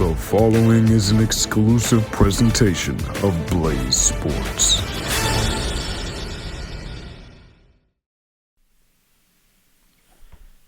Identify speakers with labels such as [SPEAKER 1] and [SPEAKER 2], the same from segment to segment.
[SPEAKER 1] The following is an exclusive presentation of Blaze Sports.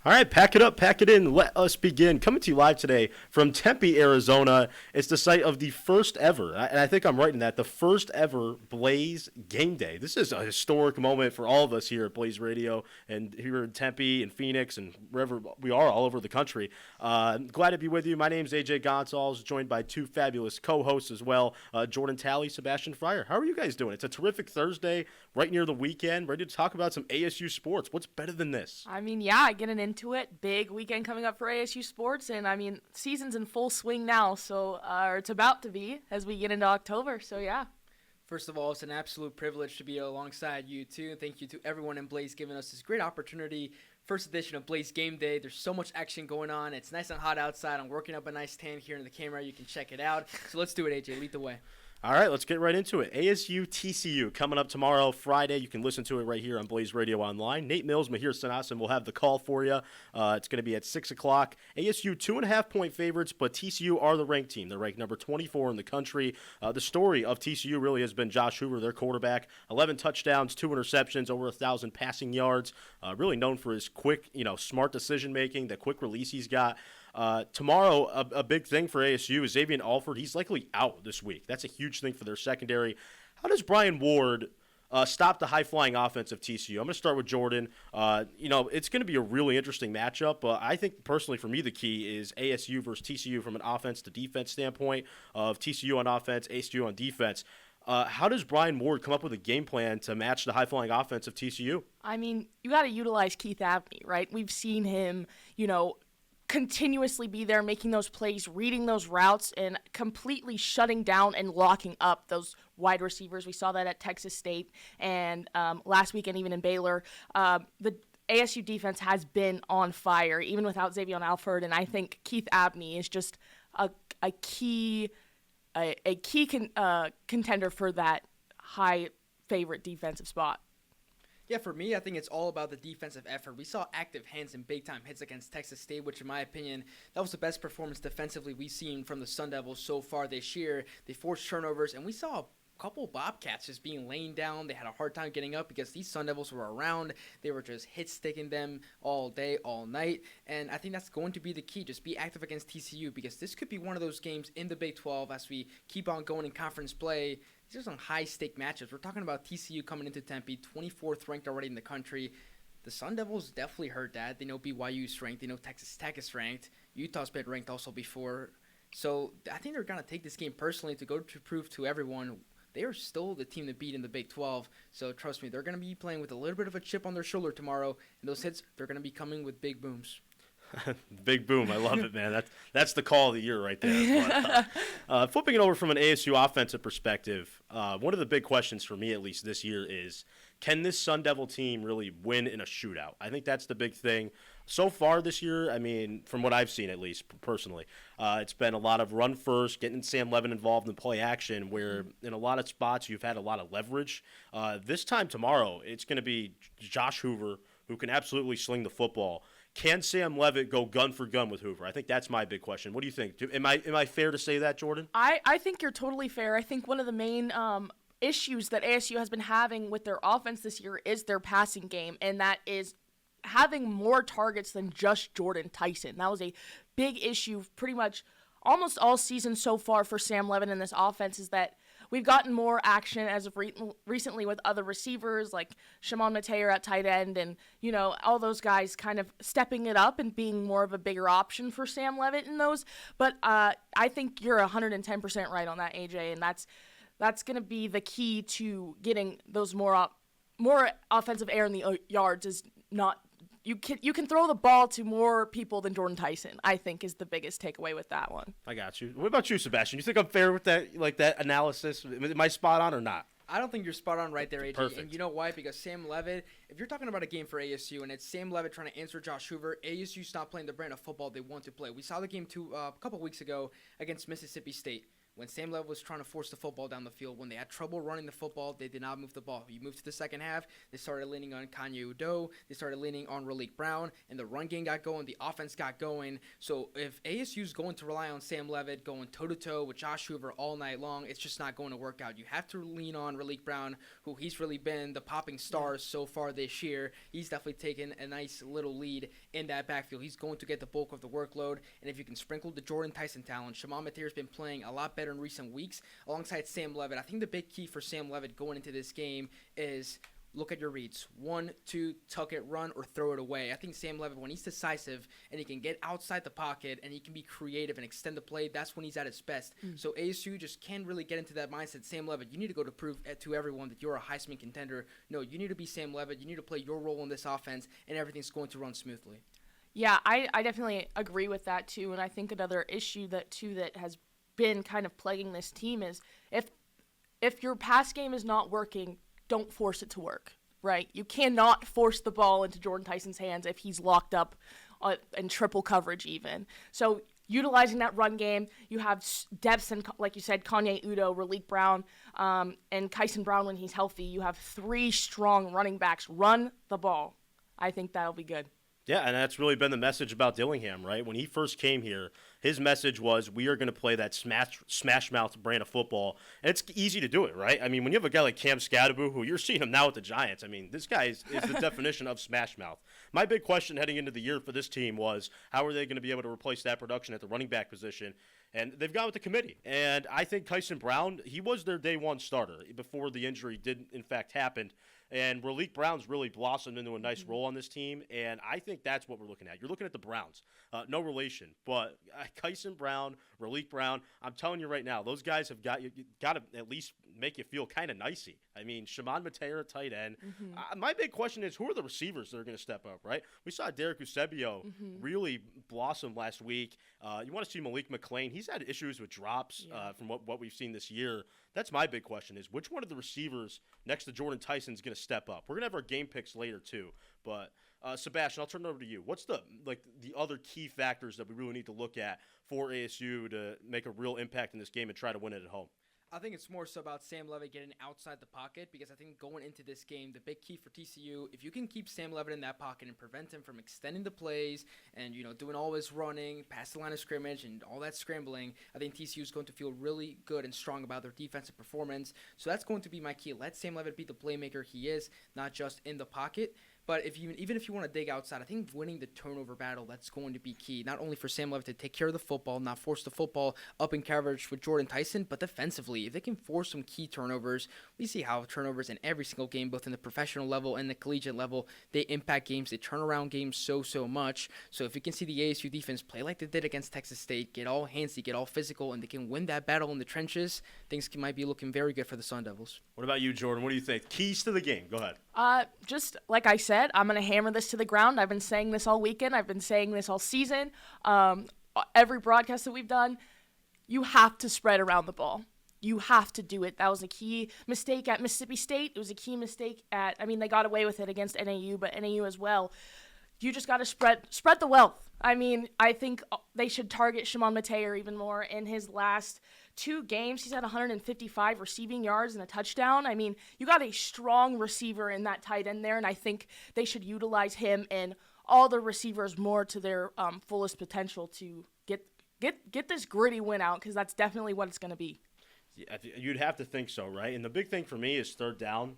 [SPEAKER 2] All right, pack it up, pack it in. Let us begin. Coming to you live today from Tempe, Arizona. It's the site of the first ever, and I think I'm right in that, the first ever Blaze Gameday. This is a historic moment for all of us here at Blaze Radio and here in Tempe and Phoenix and wherever we are all over the country. Glad to be with you. My name is AJ Goncalves, joined by two fabulous co-hosts as well, Jordan Talley, Sebastian Friar. How are you guys doing? It's a terrific Thursday, right near the weekend, ready to talk about some ASU sports. What's better than this?
[SPEAKER 3] I mean, yeah, getting into it. Big weekend coming up for ASU sports, and I mean, season's in full swing now, so it's about to be as we get into October, so yeah.
[SPEAKER 4] First of all, it's an absolute privilege to be alongside you, too. Thank you to everyone in Blaze giving us this great opportunity. First edition of Blaze Game Day. There's so much action going on. It's nice and hot outside. I'm working up a nice tan here in the camera. You can check it out. So let's do it, AJ. Lead the way.
[SPEAKER 2] All right, let's get right into it. ASU TCU coming up tomorrow, Friday. You can listen to it right here on Blaze Radio Online. Nate Mills, Mahir Sanasan will have the call for you. It's going to be at 6 o'clock. ASU 2.5-point favorites, but TCU are the ranked team. They're ranked number 24 in the country. The story of TCU really has been Josh Hoover, their quarterback. 11 touchdowns, 2 interceptions, over 1,000 passing yards. Really known for his quick, smart decision-making, the quick release he's got. Tomorrow, a big thing for ASU is Xavier Alford. He's likely out this week. That's a huge thing for their secondary. How does Brian Ward stop the high-flying offense of TCU? I'm going to start with Jordan. It's going to be a really interesting matchup. I think, personally, for me, the key is ASU versus TCU from an offense to defense standpoint, of TCU on offense, ASU on defense. How does Brian Ward come up with a game plan to match the high-flying offense of TCU?
[SPEAKER 3] I mean, you got to utilize Keith Abney, right? We've seen him, continuously be there, making those plays, reading those routes, and completely shutting down and locking up those wide receivers. We saw that at Texas State and last weekend even in Baylor. The ASU defense has been on fire, even without Xavier Alford, and I think Keith Abney is just a key contender for that high favorite defensive spot.
[SPEAKER 4] Yeah, for me, I think it's all about the defensive effort. We saw active hands and big-time hits against Texas State, which, in my opinion, that was the best performance defensively we've seen from the Sun Devils so far this year. They forced turnovers, and we saw a couple Bobcats just being laying down. They had a hard time getting up because these Sun Devils were around. They were just hit-sticking them all day, all night, and I think that's going to be the key. Just be active against TCU because this could be one of those games in the Big 12 as we keep on going in conference play. These are some high-stake matchups. We're talking about TCU coming into Tempe, 24th ranked already in the country. The Sun Devils definitely heard that. They know BYU's ranked. They know Texas Tech is ranked. Utah's been ranked also before. So I think they're going to take this game personally to go to prove to everyone they are still the team to beat in the Big 12. So trust me, they're going to be playing with a little bit of a chip on their shoulder tomorrow. And those hits, they're going to be coming with big booms.
[SPEAKER 2] Big boom. I love it, man. That's the call of the year right there. Flipping it over from an ASU offensive perspective, one of the big questions for me, at least this year, is can this Sun Devil team really win in a shootout? I think that's the big thing. So far this year, I mean, from what I've seen at least personally, it's been a lot of run first, getting Sam Levin involved in play action, where in a lot of spots you've had a lot of leverage. This time tomorrow, it's going to be Josh Hoover, who can absolutely sling the football. Can Sam Levitt go gun for gun with Hoover? I think that's my big question. What do you think? Am I fair to say that, Jordan?
[SPEAKER 3] I think you're totally fair. I think one of the main issues that ASU has been having with their offense this year is their passing game, and that is having more targets than just Jordan Tyson. That was a big issue pretty much almost all season so far for Sam Levin in this offense, is that we've gotten more action as of recently with other receivers like Shimon Mateer at tight end and, all those guys kind of stepping it up and being more of a bigger option for Sam Levitt in those. But I think you're 110% right on that, AJ, and that's going to be the key to getting those more offensive air in the yards is not – you can throw the ball to more people than Jordan Tyson, I think, is the biggest takeaway with that one.
[SPEAKER 2] I got you. What about you, Sebastian? You think I'm fair with that, that analysis? Am I spot on or not?
[SPEAKER 4] I don't think you're spot on right there, AJ.
[SPEAKER 2] Perfect.
[SPEAKER 4] And you know why? Because Sam Levitt, if you're talking about a game for ASU and it's Sam Levitt trying to answer Josh Hoover, ASU's not playing the brand of football they want to play. We saw the game a couple weeks ago against Mississippi State. When Sam Levitt was trying to force the football down the field, when they had trouble running the football, they did not move the ball. You moved to the second half, they started leaning on Kanye Udoh, they started leaning on Raleek Brown, and the run game got going, the offense got going. So if ASU's going to rely on Sam Levitt going toe-to-toe with Josh Hoover all night long, it's just not going to work out. You have to lean on Raleek Brown, who he's really been the popping star so far this year. He's definitely taken a nice little lead in that backfield. He's going to get the bulk of the workload, and if you can sprinkle the Jordan Tyson talent, Shimon Mateer's been playing a lot better in recent weeks alongside Sam Levitt. I think the big key for Sam Levitt going into this game is look at your reads. 1, 2, tuck it, run, or throw it away. I think Sam Levitt, when he's decisive and he can get outside the pocket and he can be creative and extend the play, that's when he's at his best. So ASU just can't really get into that mindset. Sam Levitt, you need to go to prove to everyone that you're a Heisman contender. No, you need to be Sam Levitt. You need to play your role in this offense, and everything's going to run smoothly.
[SPEAKER 3] Yeah, I definitely agree with that too, and I think another issue that has been kind of plaguing this team is if your pass game is not working, don't force it to work, right? You cannot force the ball into Jordan Tyson's hands if he's locked up in triple coverage even. So utilizing that run game, you have depths and, like you said, Kanye Udoh, Raleek Brown, and Kyson Brown when he's healthy. You have 3 strong running backs. Run the ball. I think that'll be good.
[SPEAKER 2] Yeah, and that's really been the message about Dillingham, right? When he first came here, his message was, we are going to play that smash mouth brand of football. And it's easy to do it, right? I mean, when you have a guy like Cam Scadaboo, who you're seeing him now with the Giants, I mean, this guy is the definition of smash mouth. My big question heading into the year for this team was, how are they going to be able to replace that production at the running back position? And they've gone with the committee. And I think Kyson Brown, he was their day one starter before the injury did, in fact, happen. And Raleek Brown's really blossomed into a nice role on this team, and I think that's what we're looking at. You're looking at the Browns. No relation, but Kyson Brown, Raleek Brown, I'm telling you right now, those guys have got to at least make you feel kind of nicey. I mean, Shimon Mateer at tight end. My big question is, who are the receivers that are going to step up, right? We saw Derek Eusebio really blossom last week. You want to see Malik McClain. He's had issues with drops from what we've seen this year. That's my big question is, which one of the receivers next to Jordan Tyson is going to step up? We're going to have our game picks later too, but Sebastian, I'll turn it over to you. What's the other key factors that we really need to look at for ASU to make a real impact in this game and try to win it at home?
[SPEAKER 4] I think it's more so about Sam Levitt getting outside the pocket, because I think going into this game, the big key for TCU, if you can keep Sam Levitt in that pocket and prevent him from extending the plays and, doing all his running, past the line of scrimmage and all that scrambling, I think TCU is going to feel really good and strong about their defensive performance. So that's going to be my key. Let Sam Levitt be the playmaker he is, not just in the pocket. But even if you want to dig outside, I think winning the turnover battle, that's going to be key. Not only for Sam Levitt to take care of the football, not force the football up in coverage with Jordan Tyson, but defensively. If they can force some key turnovers, we see how turnovers in every single game, both in the professional level and the collegiate level, they impact games. They turn around games so much. So if you can see the ASU defense play like they did against Texas State, get all handsy, get all physical, and they can win that battle in the trenches, things might be looking very good for the Sun Devils.
[SPEAKER 2] What about you, Jordan? What do you think? Keys to the game. Go ahead.
[SPEAKER 3] Just like I said, I'm going to hammer this to the ground. I've been saying this all weekend. I've been saying this all season. Every broadcast that we've done, you have to spread around the ball. You have to do it. That was a key mistake at Mississippi State. It was a key mistake they got away with it against NAU, but NAU as well. You just got to spread the wealth. I mean, I think they should target Shimon Mateer even more. In his last 2 games, he's had 155 receiving yards and a touchdown. I mean, you got a strong receiver in that tight end there, and I think they should utilize him and all the receivers more to their fullest potential to get this gritty win out, because that's definitely what it's going to be.
[SPEAKER 2] Yeah, you'd have to think so, right? And the big thing for me is third down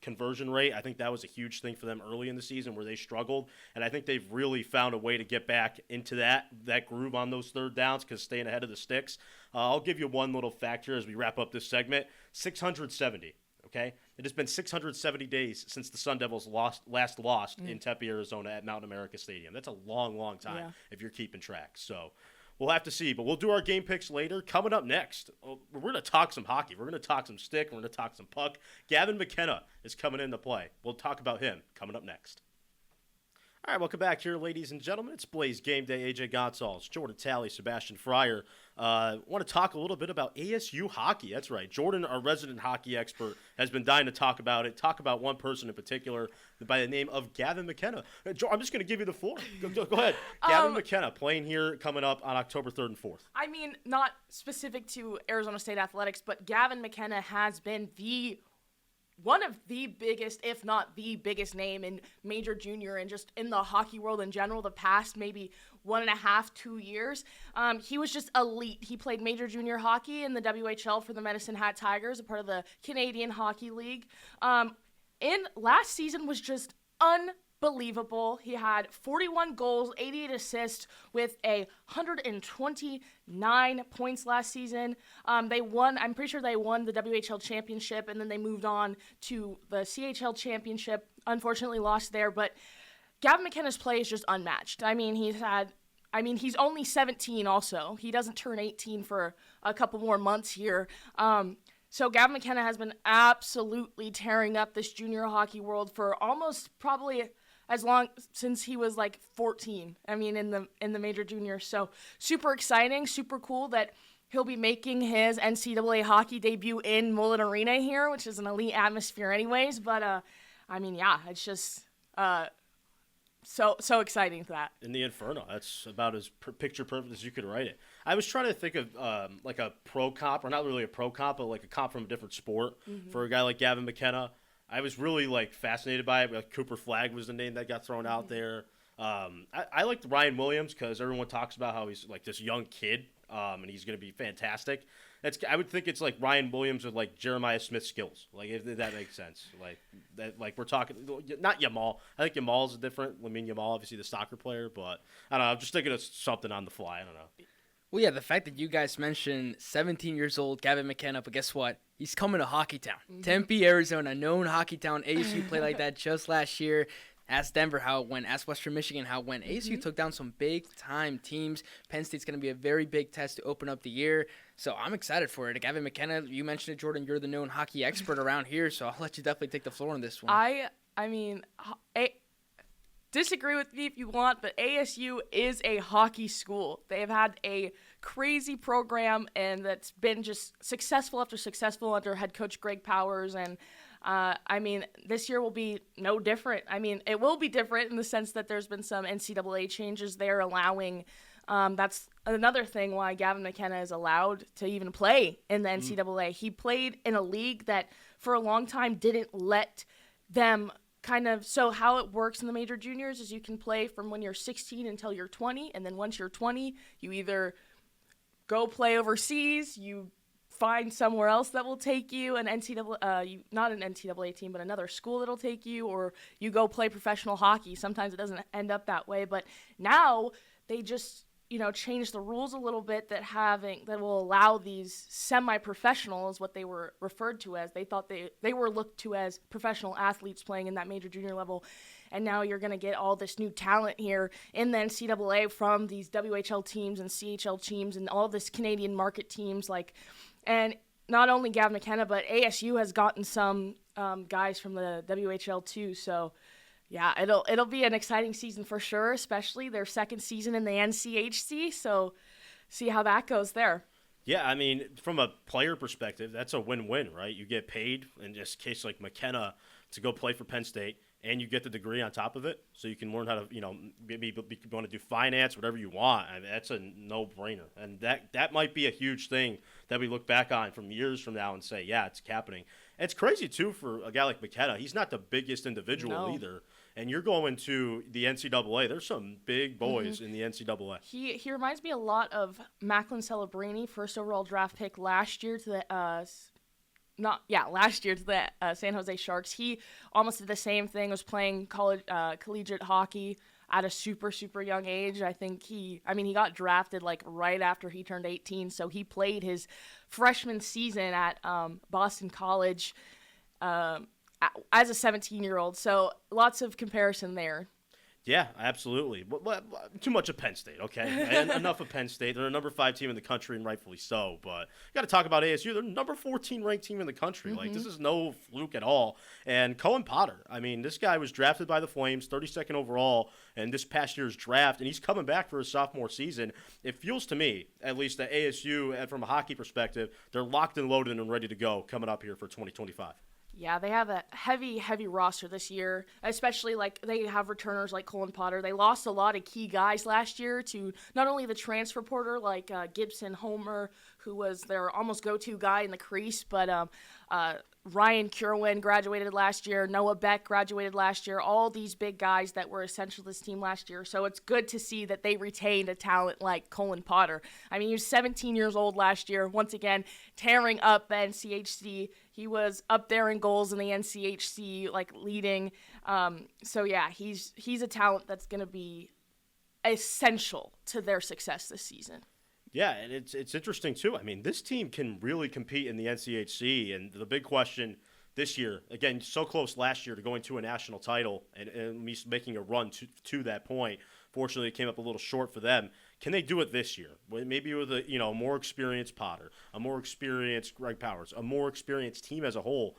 [SPEAKER 2] conversion rate. I think that was a huge thing for them early in the season where they struggled, and I think they've really found a way to get back into that groove on those third downs, because staying ahead of the sticks. I'll give you one little fact here as we wrap up this segment. 670, okay? It has been 670 days since the Sun Devils last lost in Tempe, Arizona at Mountain America Stadium. That's a long time if you're keeping track. So we'll have to see, but we'll do our game picks later. Coming up next, we're going to talk some hockey. We're going to talk some stick. We're going to talk some puck. Gavin McKenna is coming into play. We'll talk about him coming up next. All right, welcome back here, ladies and gentlemen. It's Blaze Game Day. AJ Goncalves, Jordan Talley, Sebastian Friar. Want to talk a little bit about ASU hockey. That's right. Jordan, our resident hockey expert, has been dying to talk about it. Talk about one person in particular by the name of Gavin McKenna. I'm just going to give you the floor. Go ahead. Gavin McKenna playing here coming up on October 3rd and 4th.
[SPEAKER 3] I mean, not specific to Arizona State athletics, but Gavin McKenna has been one of the biggest, if not the biggest name in major junior and just in the hockey world in general the past maybe 1.5, 2 years. He was just elite. He played major junior hockey in the WHL for the Medicine Hat Tigers, a part of the Canadian Hockey League. In last season was just unbelievable. He had 41 goals, 88 assists with 129 points last season. They won, I'm pretty sure they won the WHL championship, and then they moved on to the CHL championship. Unfortunately lost there, but Gavin McKenna's play is just unmatched. I mean, he's only 17 also. He doesn't turn 18 for a couple more months here. So Gavin McKenna has been absolutely tearing up this junior hockey world for almost probably as long since he was like 14. I mean, in the major juniors. So super exciting, super cool that he'll be making his NCAA hockey debut in Mullet Arena here, which is an elite atmosphere anyways. But I mean, yeah, it's just so exciting for that.
[SPEAKER 2] In the Inferno. That's about as picture perfect as you could write it. I was trying to think of like a pro comp, or not really a pro comp, but like a comp from a different sport for a guy like Gavin McKenna. I was really like fascinated by it. Like, Cooper Flagg was the name that got thrown out there. I liked Ryan Williams because everyone talks about how he's like this young kid and he's going to be fantastic. I would think it's like Ryan Williams with like Jeremiah Smith skills, like if that makes sense. Like that, like we're talking not Yamal. I think Yamal's different. Yamal, obviously the soccer player, but I don't know. I'm just thinking of something on the fly. I don't know.
[SPEAKER 4] Well, yeah, the fact that you guys mentioned 17 years old Gavin McKenna, but guess what? He's coming to Hockey Town. Tempe, Arizona, known Hockey Town. ASU played like that just last year. Ask Denver how it went. Ask Western Michigan how it went. ASU took down some big-time teams. Penn State's going to be a very big test to open up the year. So I'm excited for it. Gavin McKenna, you mentioned it, Jordan. You're the known hockey expert around here, so I'll let you definitely take the floor on this one.
[SPEAKER 3] I mean, disagree with me if you want, but ASU is a hockey school. They have had a crazy program, and that's been just successful after successful under head coach Greg Powers. And I mean, this year will be no different. I mean, it will be different in the sense that there's been some NCAA changes there allowing. That's another thing why Gavin McKenna is allowed to even play in the NCAA. He played in a league that for a long time didn't let them so how it works in the major juniors is you can play from when you're 16 until you're 20, and then once you're 20, you either go play overseas, you find somewhere else that will take you, not an NCAA team, but another school that'll take you, or you go play professional hockey. Sometimes it doesn't end up that way, but now they just change the rules a little bit that will allow these semi-professionals, what they were referred to as. They thought they were looked to as professional athletes playing in that major junior level, and now you're going to get all this new talent here in the NCAA from these WHL teams and CHL teams and all this Canadian market teams and not only Gavin McKenna, but ASU has gotten some guys from the WHL too. So, yeah, it'll be an exciting season for sure, especially their second season in the NCHC. So, see how that goes there.
[SPEAKER 2] Yeah, I mean, from a player perspective, that's a win-win, right? You get paid in this case like McKenna to go play for Penn State, and you get the degree on top of it, so you can learn how to, maybe want to do finance, whatever you want. I mean, that's a no-brainer, and that might be a huge thing that we look back on from years from now and say, yeah, it's happening. And it's crazy too for a guy like McKenna. He's not the biggest individual either, and you're going to the NCAA. There's some big boys in the NCAA.
[SPEAKER 3] He reminds me a lot of Macklin Celebrini, first overall draft pick last year to the San Jose Sharks. He almost did the same thing, was playing collegiate hockey at a super, super young age. I think he got drafted right after he turned 18, so he played his freshman season at Boston College as a 17-year-old, so lots of comparison there.
[SPEAKER 2] Yeah, absolutely. Too much of Penn State, okay? And enough of Penn State. They're a number 5 team in the country, and rightfully so. But you got to talk about ASU. They're number 14 ranked team in the country. Like, this is no fluke at all. And Cohen Potter, I mean, this guy was drafted by the Flames, 32nd overall, in this past year's draft, and he's coming back for his sophomore season. It feels to me, at least that ASU, and from a hockey perspective, they're locked and loaded and ready to go coming up here for 2025.
[SPEAKER 3] Yeah, they have a heavy roster this year, especially like they have returners like Colin Potter. They lost a lot of key guys last year to not only the transfer portal like Gibson Homer, who was their almost go-to guy in the crease, but Ryan Kerwin graduated last year. Noah Beck graduated last year. All these big guys that were essential to this team last year. So it's good to see that they retained a talent like Colin Potter. I mean, he was 17 years old last year. Once again, tearing up the NCHC. He was up there in goals in the NCHC, like leading. So yeah, he's a talent that's going to be essential to their success this season.
[SPEAKER 2] Yeah, and it's interesting, too. I mean, this team can really compete in the NCHC, and the big question this year, again, so close last year to going to a national title and me making a run to that point. Fortunately, it came up a little short for them. Can they do it this year? Maybe with a more experienced Potter, a more experienced Greg Powers, a more experienced team as a whole.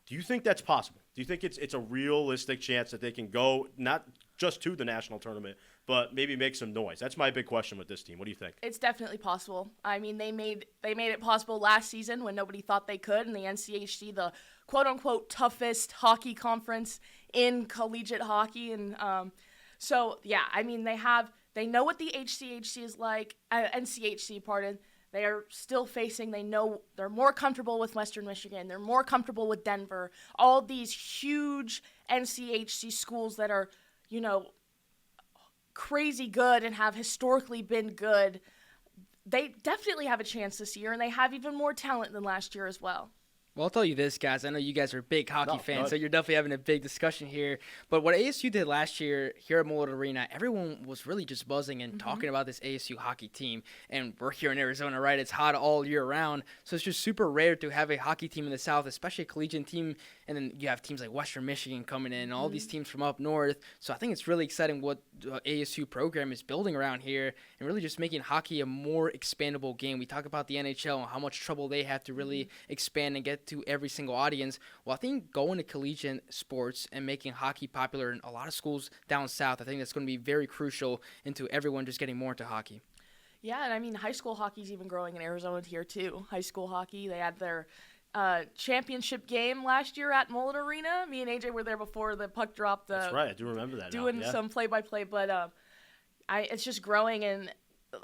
[SPEAKER 2] Do you think that's possible? Do you think it's a realistic chance that they can go not just to the national tournament, but maybe make some noise? That's my big question with this team. What do you think?
[SPEAKER 3] It's definitely possible. I mean, they made it possible last season when nobody thought they could in the NCHC, the quote-unquote toughest hockey conference in collegiate hockey. And so, yeah, I mean, they know what the HCHC is like, NCHC, pardon. They are still facing, they know they're more comfortable with Western Michigan. They're more comfortable with Denver. All these huge NCHC schools that are, crazy good and have historically been good. They definitely have a chance this year, and they have even more talent than last year as well.
[SPEAKER 4] Well, I'll tell you this, guys. I know you guys are big hockey fans, so you're definitely having a big discussion here. But what ASU did last year here at Mullet Arena, everyone was really just buzzing and talking about this ASU hockey team. And we're here in Arizona, right? It's hot all year round. So it's just super rare to have a hockey team in the South, especially a collegiate team. And then you have teams like Western Michigan coming in, and all these teams from up north. So I think it's really exciting what the ASU program is building around here and really just making hockey a more expandable game. We talk about the NHL and how much trouble they have to really expand and get to every single audience. Well, I think going to collegiate sports and making hockey popular in a lot of schools down south, I think that's going to be very crucial into everyone just getting more into hockey.
[SPEAKER 3] Yeah, and I mean, high school hockey's even growing in Arizona here, too. High school hockey, they had their championship game last year at Mullet Arena. Me and AJ were there before the puck dropped.
[SPEAKER 2] That's right, I do remember that.
[SPEAKER 3] Doing some play-by-play, but it's just growing, and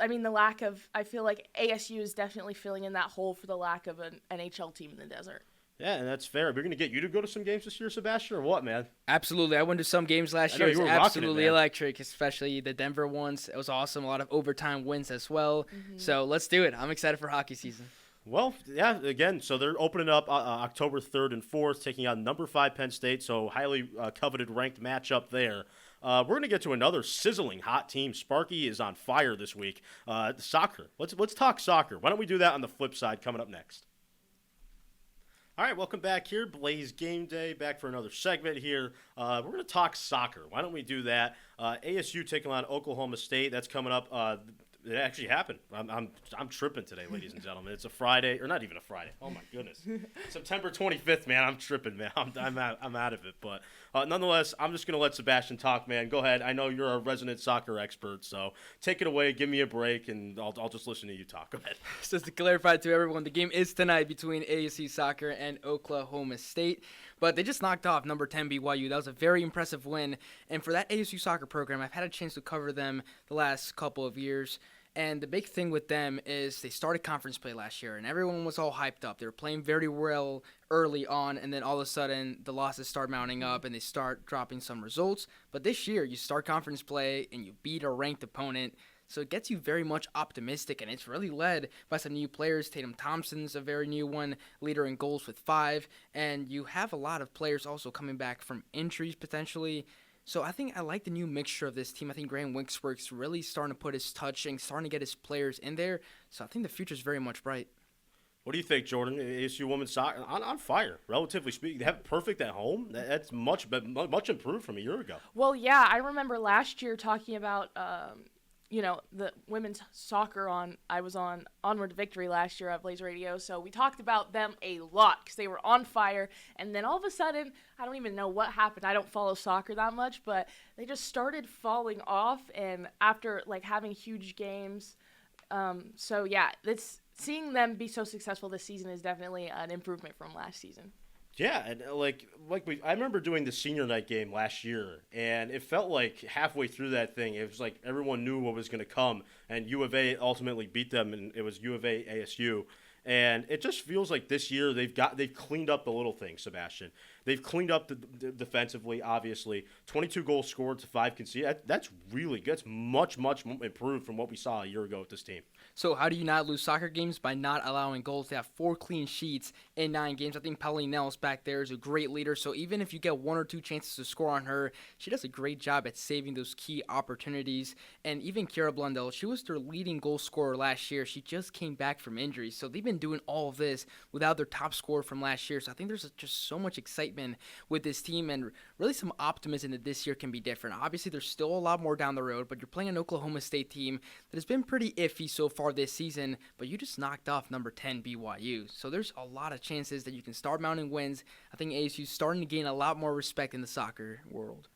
[SPEAKER 3] I mean, I feel like ASU is definitely filling in that hole for the lack of an NHL team in the desert.
[SPEAKER 2] Yeah, and that's fair. We're going to get you to go to some games this year, Sebastian, or what, man?
[SPEAKER 4] Absolutely. I went to some games last year.
[SPEAKER 2] You were
[SPEAKER 4] absolutely
[SPEAKER 2] rocking it,
[SPEAKER 4] electric, especially the Denver ones. It was awesome. A lot of overtime wins as well. So let's do it. I'm excited for hockey season.
[SPEAKER 2] Well, yeah, again, so they're opening up October 3rd and 4th, taking on number 5 Penn State, so highly coveted ranked matchup there. We're going to get to another sizzling hot team. Sparky is on fire this week. Soccer. Let's talk soccer. Why don't we do that on the flip side coming up next? All right, welcome back here. Blaze Gameday, back for another segment here. We're going to talk soccer. Why don't we do that? ASU taking on Oklahoma State. That's coming up. It actually happened. I'm tripping today, ladies and gentlemen. It's a Friday, or not even a Friday. Oh my goodness, September 25th, man. I'm tripping, man. I'm out of it. But nonetheless, I'm just gonna let Sebastian talk, man. Go ahead. I know you're a resident soccer expert, so take it away. Give me a break, and I'll just listen to you talk. Go ahead.
[SPEAKER 4] Just to clarify to everyone, the game is tonight between ASU Soccer and Oklahoma State. But they just knocked off number 10 BYU. That was a very impressive win. And for that ASU soccer program, I've had a chance to cover them the last couple of years. And the big thing with them is they started conference play last year, and everyone was all hyped up. They were playing very well early on, and then all of a sudden the losses start mounting up, and they start dropping some results. But this year, you start conference play, and you beat a ranked opponent. So it gets you very much optimistic, and it's really led by some new players. Tatum Thompson's a very new one, leader in goals with 5. And you have a lot of players also coming back from injuries potentially. So I think I like the new mixture of this team. I think Graham Wicksworth's really starting to put his touch and starting to get his players in there. So I think the future is very much bright.
[SPEAKER 2] What do you think, Jordan? ASU women's soccer on fire, relatively speaking. They have it perfect at home. That's much improved from a year ago.
[SPEAKER 3] Well, yeah, I remember last year talking about, the women's soccer I was on Onward to Victory last year at Blaze Radio, so we talked about them a lot because they were on fire, and then all of a sudden, I don't even know what happened. I don't follow soccer that much, but they just started falling off, and after, having huge games, so yeah, seeing them be so successful this season is definitely an improvement from last season.
[SPEAKER 2] Yeah, and I remember doing the senior night game last year, and it felt like halfway through that thing, it was like everyone knew what was going to come, and U of A ultimately beat them, and it was U of A ASU. And it just feels like this year they've cleaned up the little things, Sebastian. They've cleaned up the defensively, obviously. 22 goals scored to 5 conceded. That's really good. It's much improved from what we saw a year ago with this team.
[SPEAKER 4] So how do you not lose soccer games? By not allowing goals. They have 4 clean sheets in 9 games. I think Pelly Nels back there is a great leader. So even if you get 1 or 2 chances to score on her, she does a great job at saving those key opportunities. And even Kira Blundell, she was their leading goal scorer last year. She just came back from injury. So they've been doing all of this without their top scorer from last year. So I think there's just so much excitement with this team and really some optimism that this year can be different. Obviously, there's still a lot more down the road, but you're playing an Oklahoma State team that has been pretty iffy so far this season, but you just knocked off number 10 BYU. So there's a lot of chances that you can start mounting wins. I think ASU's starting to gain a lot more respect in the soccer world.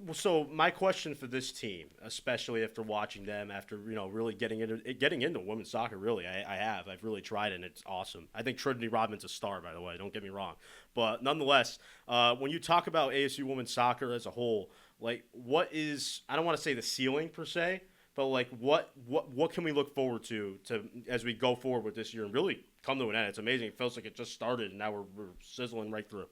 [SPEAKER 2] Well, so my question for this team, especially after watching them, after really getting into women's soccer, really, I've really tried it, and it's awesome. I think Trinity Rodman's a star, by the way. Don't get me wrong, but nonetheless, when you talk about ASU women's soccer as a whole, what is, I don't want to say the ceiling per se, but what can we look forward to as we go forward with this year and really come to an end? It's amazing. It feels like it just started, and now we're sizzling right through.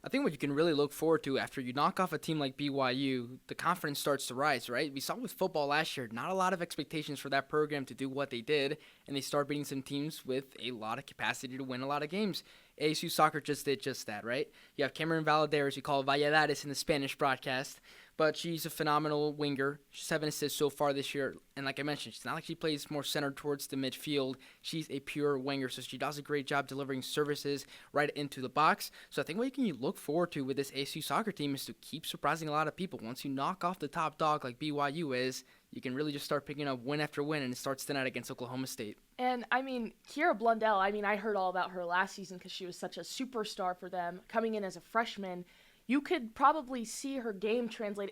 [SPEAKER 4] I think what you can really look forward to after you knock off a team like BYU, the confidence starts to rise, right? We saw with football last year, not a lot of expectations for that program to do what they did, and they start beating some teams with a lot of capacity to win a lot of games. ASU soccer just did just that, right? You have Cameron Valadares, you call Valladares in the Spanish broadcast, but she's a phenomenal winger. 7 assists so far this year. And like I mentioned, it's not like she plays more centered towards the midfield. She's a pure winger, so she does a great job delivering services right into the box. So I think what you can look forward to with this ASU soccer team is to keep surprising a lot of people. Once you knock off the top dog like BYU is, you can really just start picking up win after win, and it starts tonight against Oklahoma State.
[SPEAKER 3] And, Kira Blundell, I heard all about her last season because she was such a superstar for them coming in as a freshman. You could probably see her game translate.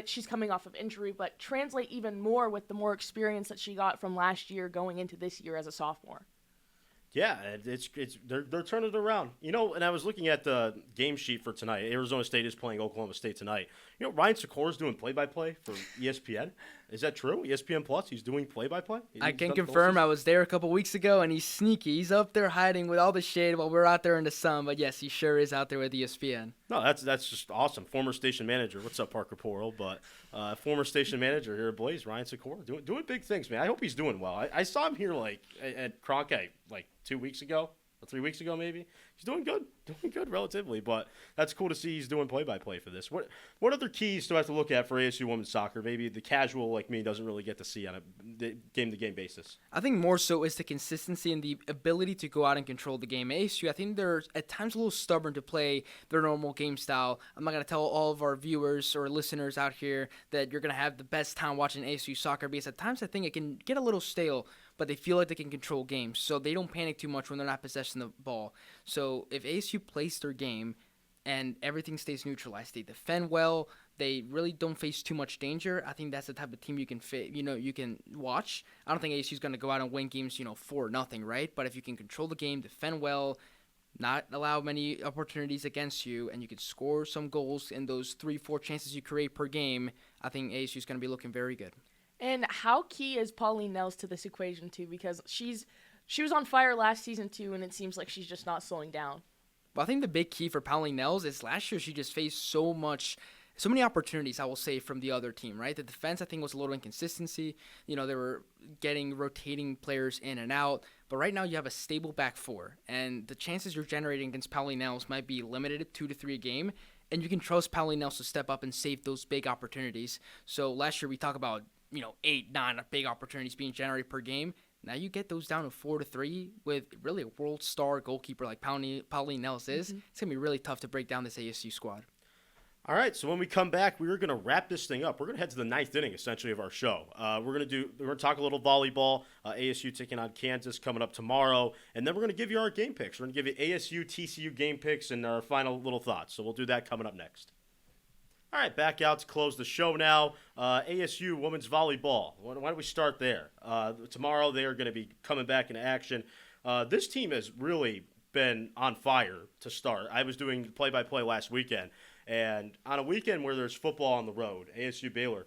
[SPEAKER 3] She's coming off of injury, but translate even more with the more experience that she got from last year going into this year as a sophomore.
[SPEAKER 2] Yeah, they're turning it around. And I was looking at the game sheet for tonight. Arizona State is playing Oklahoma State tonight. Ryan Secor is doing play-by-play for ESPN. Is that true? ESPN Plus, he's doing play-by-play?
[SPEAKER 4] I can confirm. I was there a couple weeks ago, and he's sneaky. He's up there hiding with all the shade while we're out there in the sun. But yes, he sure is out there with ESPN.
[SPEAKER 2] No, that's just awesome. Former station manager. What's up, Parker Porrell? But former station manager here at Blaze, Ryan Secor, doing big things, man. I hope he's doing well. I saw him here at Cronkite 2 weeks ago. Or 3 weeks ago, maybe. He's doing good relatively, but that's cool to see he's doing play-by-play for this. What other keys do I have to look at for ASU women's soccer? Maybe the casual like me doesn't really get to see on a game-to-game basis.
[SPEAKER 4] I think more so is the consistency and the ability to go out and control the game. ASU, I think they're at times a little stubborn to play their normal game style. I'm not going to tell all of our viewers or listeners out here that you're going to have the best time watching ASU soccer because at times I think it can get a little stale, but they feel like they can control games, so they don't panic too much when they're not possessing the ball. So if ASU plays their game and everything stays neutralized, they defend well, they really don't face too much danger, I think that's the type of team you can watch. I don't think ASU's going to go out and win games, 4-0, right? But if you can control the game, defend well, not allow many opportunities against you, and you can score some goals in those 3-4 chances you create per game, I think ASU's going to be looking very good.
[SPEAKER 3] And how key is Pauline Nels to this equation, too? Because she was on fire last season, too, and it seems like she's just not slowing down.
[SPEAKER 4] Well, I think the big key for Pauline Nels is last year she just faced so many opportunities, I will say, from the other team, right? The defense, I think, was a little inconsistency. They were getting rotating players in and out. But right now you have a stable back four, and the chances you're generating against Pauline Nels might be limited to 2 to 3 a game, and you can trust Pauline Nels to step up and save those big opportunities. So last year we talked about 8, 9 big opportunities being generated per game. Now you get those down to 4-3 with really a world star goalkeeper like Pauline Ellis is. It's going to be really tough to break down this ASU squad.
[SPEAKER 2] All right, so when we come back, we're going to wrap this thing up. We're going to head to the ninth inning, essentially, of our show. We're going to talk a little volleyball. ASU taking on Kansas coming up tomorrow, and then we're going to give you our game picks. We're going to give you ASU, TCU game picks and our final little thoughts. So we'll do that coming up next. All right, back out to close the show now. ASU women's volleyball. Why don't we start there? Tomorrow they are going to be coming back into action. This team has really been on fire to start. I was doing play-by-play last weekend. And on a weekend where there's football on the road, ASU Baylor,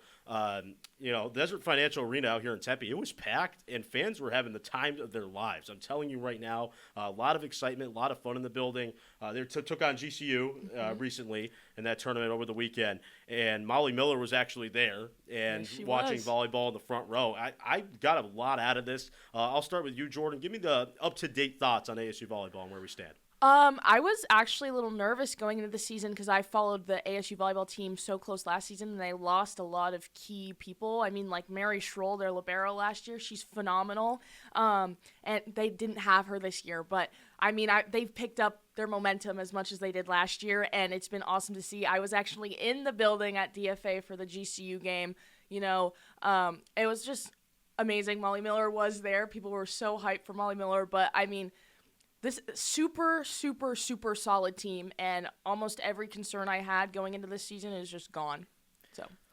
[SPEAKER 2] Desert Financial Arena out here in Tempe, it was packed, and fans were having the time of their lives. I'm telling you right now, a lot of excitement, a lot of fun in the building. They took on GCU recently in that tournament over the weekend, and Molly Miller was actually there and watching volleyball in the front row. I got a lot out of this. I'll start with you, Jordan. Give me the up-to-date thoughts on ASU volleyball and where we stand.
[SPEAKER 3] I was actually a little nervous going into the season because I followed the ASU volleyball team so close last season, and they lost a lot of key people. I mean, like Mary Schroll, their libero last year, she's phenomenal. And they didn't have her this year, but I mean, they've picked up their momentum as much as they did last year, and it's been awesome to see. I was actually in the building at DFA for the GCU game. It was just amazing. Molly Miller was there. People were so hyped for Molly Miller, but I mean, this super, super, super solid team, and almost every concern I had going into this season is just gone.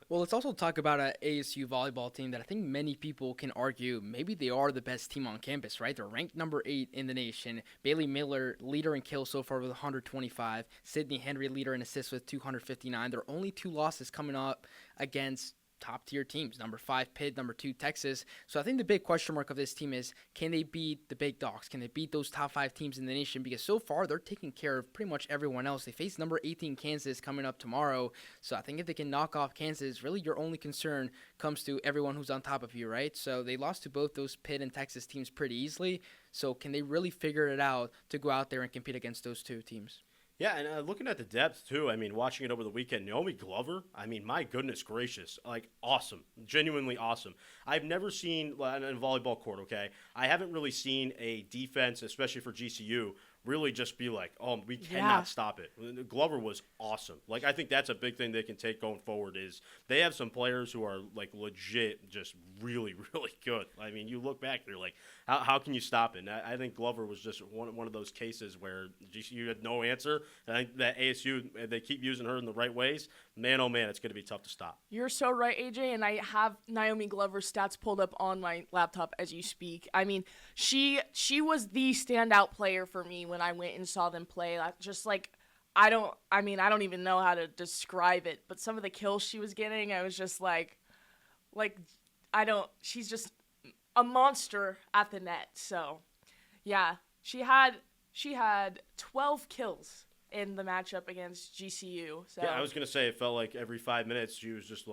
[SPEAKER 4] Well, let's also talk about an ASU volleyball team that I think many people can argue maybe they are the best team on campus, right? They're ranked number 8 in the nation. Bailey Miller, leader in kills so far with 125. Sydney Henry, leader in assists with 259. Their only 2 losses coming up against top-tier teams, number 5 Pitt, number 2 Texas. So I think the big question mark of this team is, can they beat the big dogs? Can they beat those top 5 teams in the nation? Because so far, they're taking care of pretty much everyone else. They face number 18 Kansas coming up tomorrow. So I think if they can knock off Kansas, really your only concern comes to everyone who's on top of you, right? So they lost to both those Pitt and Texas teams pretty easily. So can they really figure it out to go out there and compete against those 2 teams?
[SPEAKER 2] Yeah, and looking at the depth, too, I mean, watching it over the weekend, Naomi Glover, I mean, my goodness gracious, like, awesome, genuinely awesome. I've never seen, in a volleyball court, okay, I haven't really seen a defense, especially for GCU, really just be like, oh, we cannot stop it. Glover was awesome. Like, I think that's a big thing they can take going forward is they have some players who are, like, legit just really, really good. I mean, you look back, they're like, how can you stop it? And I think Glover was just one of those cases where GCU had no answer. And I think that ASU, if they keep using her in the right ways, man, oh, man, it's going to be tough to stop.
[SPEAKER 3] You're so right, AJ, and I have Naomi Glover's stats pulled up on my laptop as you speak. I mean, she was the standout player for me when I went and saw them play. Just like, I don't even know how to describe it, but some of the kills she was getting, I was just she's just a monster at the net. So, yeah, she had 12 kills in the matchup against GCU. So.
[SPEAKER 2] Yeah, I was going to say it felt like every 5 minutes she was just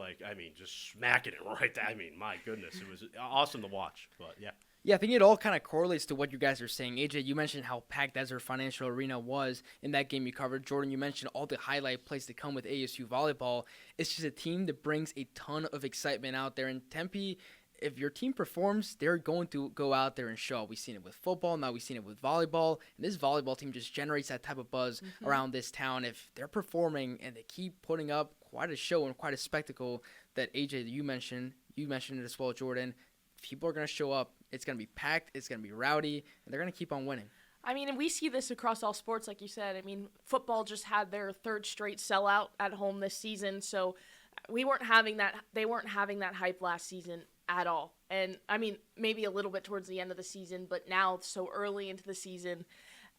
[SPEAKER 2] just smacking it right there. I mean, my goodness, it was awesome to watch, but yeah.
[SPEAKER 4] Yeah, I think it all kind of correlates to what you guys are saying. AJ, you mentioned how packed Desert Financial Arena was in that game you covered. Jordan, you mentioned all the highlight plays that come with ASU volleyball. It's just a team that brings a ton of excitement out there. And Tempe, if your team performs, they're going to go out there and show. We've seen it with football. Now we've seen it with volleyball. And this volleyball team just generates that type of buzz around this town. If they're performing and they keep putting up quite a show and quite a spectacle that AJ, you mentioned it as well, Jordan, people are going to show up. It's going to be packed. It's going to be rowdy. And they're going to keep on winning.
[SPEAKER 3] I mean, and we see this across all sports, like you said. I mean, football just had their 3rd straight sellout at home this season. So they weren't having that hype last season at all. And, I mean, maybe a little bit towards the end of the season, but now so early into the season,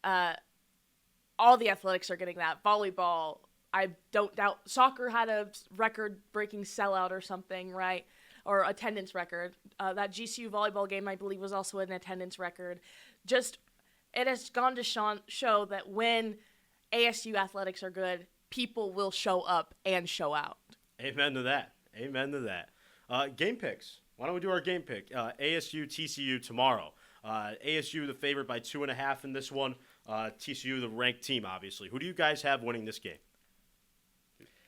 [SPEAKER 3] all the athletics are getting that. Volleyball, I don't doubt. Soccer had a record-breaking sellout or something, right? Or attendance record. That GCU volleyball game, I believe, was also an attendance record. Just, it has gone to show that when ASU athletics are good, people will show up and show out.
[SPEAKER 2] Amen to that. Amen to that. Game picks. Why don't we do our game pick? ASU, TCU tomorrow. ASU the favorite by 2.5 in this one. TCU the ranked team, obviously. Who do you guys have winning this game?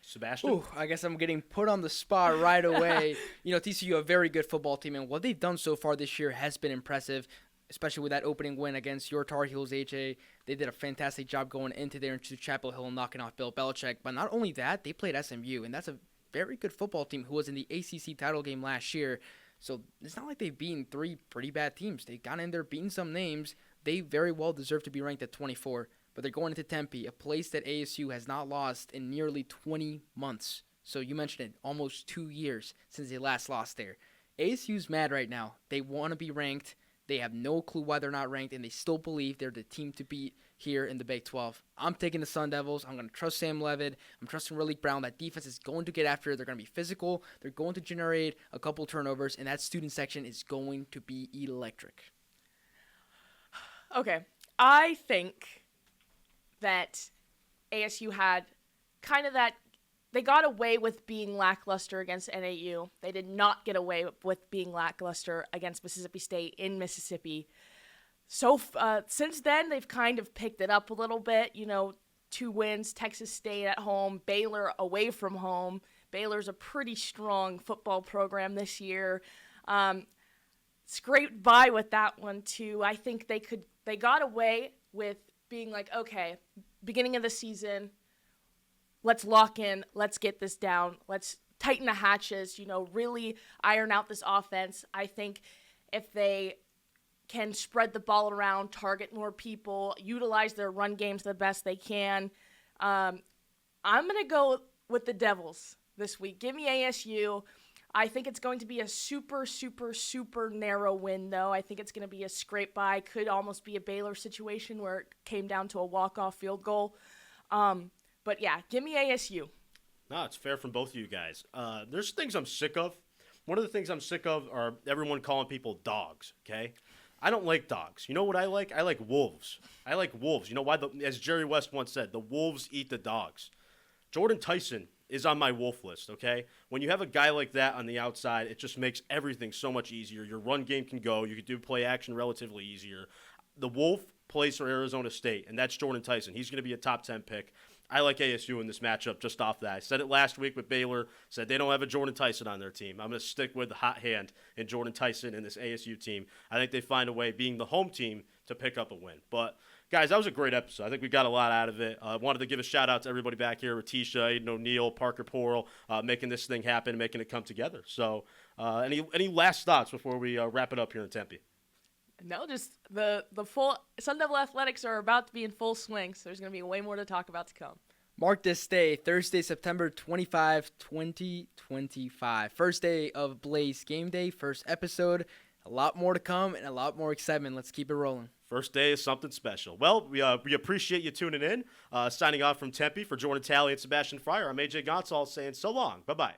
[SPEAKER 2] Sebastian?
[SPEAKER 4] Ooh, I guess I'm getting put on the spot right away. TCU, a very good football team, and what they've done so far this year has been impressive, especially with that opening win against your Tar Heels, AJ. They did a fantastic job going into there into Chapel Hill and knocking off Bill Belichick. But not only that, they played SMU, and that's a very good football team who was in the ACC title game last year. So it's not like they've beaten 3 pretty bad teams. They got in there, beaten some names. They very well deserve to be ranked at 24. But they're going into Tempe, a place that ASU has not lost in nearly 20 months. So you mentioned it, almost 2 years since they last lost there. ASU's mad right now. They want to be ranked. They have no clue why they're not ranked, and they still believe they're the team to beat here in the Big 12. I'm taking the Sun Devils. I'm going to trust Sam Levitt. I'm trusting Riley Brown. That defense is going to get after it. They're going to be physical. They're going to generate a couple turnovers, and that student section is going to be electric.
[SPEAKER 3] Okay, I think that ASU had kind of that, they got away with being lackluster against NAU. They did not get away with being lackluster against Mississippi State in Mississippi. So since then, they've kind of picked it up a little bit. 2 wins, Texas State at home, Baylor away from home. Baylor's a pretty strong football program this year. Scraped by with that one, too. I think they got away with being like, okay, beginning of the season, let's lock in, let's get this down, let's tighten the hatches, really iron out this offense. I think if they can spread the ball around, target more people, utilize their run games the best they can, I'm going to go with the Devils this week. Give me ASU. I think it's going to be a super, super, super narrow win, though. I think it's going to be a scrape by. Could almost be a Baylor situation where it came down to a walk-off field goal. But, yeah, give me ASU.
[SPEAKER 2] No, it's fair from both of you guys. There's things I'm sick of. One of the things I'm sick of are everyone calling people dogs, okay? I don't like dogs. You know what I like? I like wolves. I like wolves. You know why? As Jerry West once said, the wolves eat the dogs. Jordan Tyson is on my wolf list, okay? When you have a guy like that on the outside, it just makes everything so much easier. Your run game can go. You can do play action relatively easier. The wolf plays for Arizona State, and that's Jordan Tyson. He's going to be a top 10 pick. I like ASU in this matchup just off that. I said it last week with Baylor, said they don't have a Jordan Tyson on their team. I'm going to stick with the hot hand in Jordan Tyson and this ASU team. I think they find a way, being the home team, to pick up a win. But, guys, that was a great episode. I think we got a lot out of it. I wanted to give a shout-out to everybody back here, Ratisha, Aiden O'Neill, Parker Porrell, making this thing happen, making it come together. So any last thoughts before we wrap it up here in Tempe?
[SPEAKER 3] No, just the full Sun Devil Athletics are about to be in full swing, so there's going to be way more to talk about to come.
[SPEAKER 4] Mark this day, Thursday, September 25, 2025. First day of Blaze Game Day, first episode. A lot more to come and a lot more excitement. Let's keep it rolling.
[SPEAKER 2] First day is something special. Well, we appreciate you tuning in. Signing off from Tempe for Jordan Talley and Sebastian Friar. I'm AJ Goncalves saying so long. Bye-bye.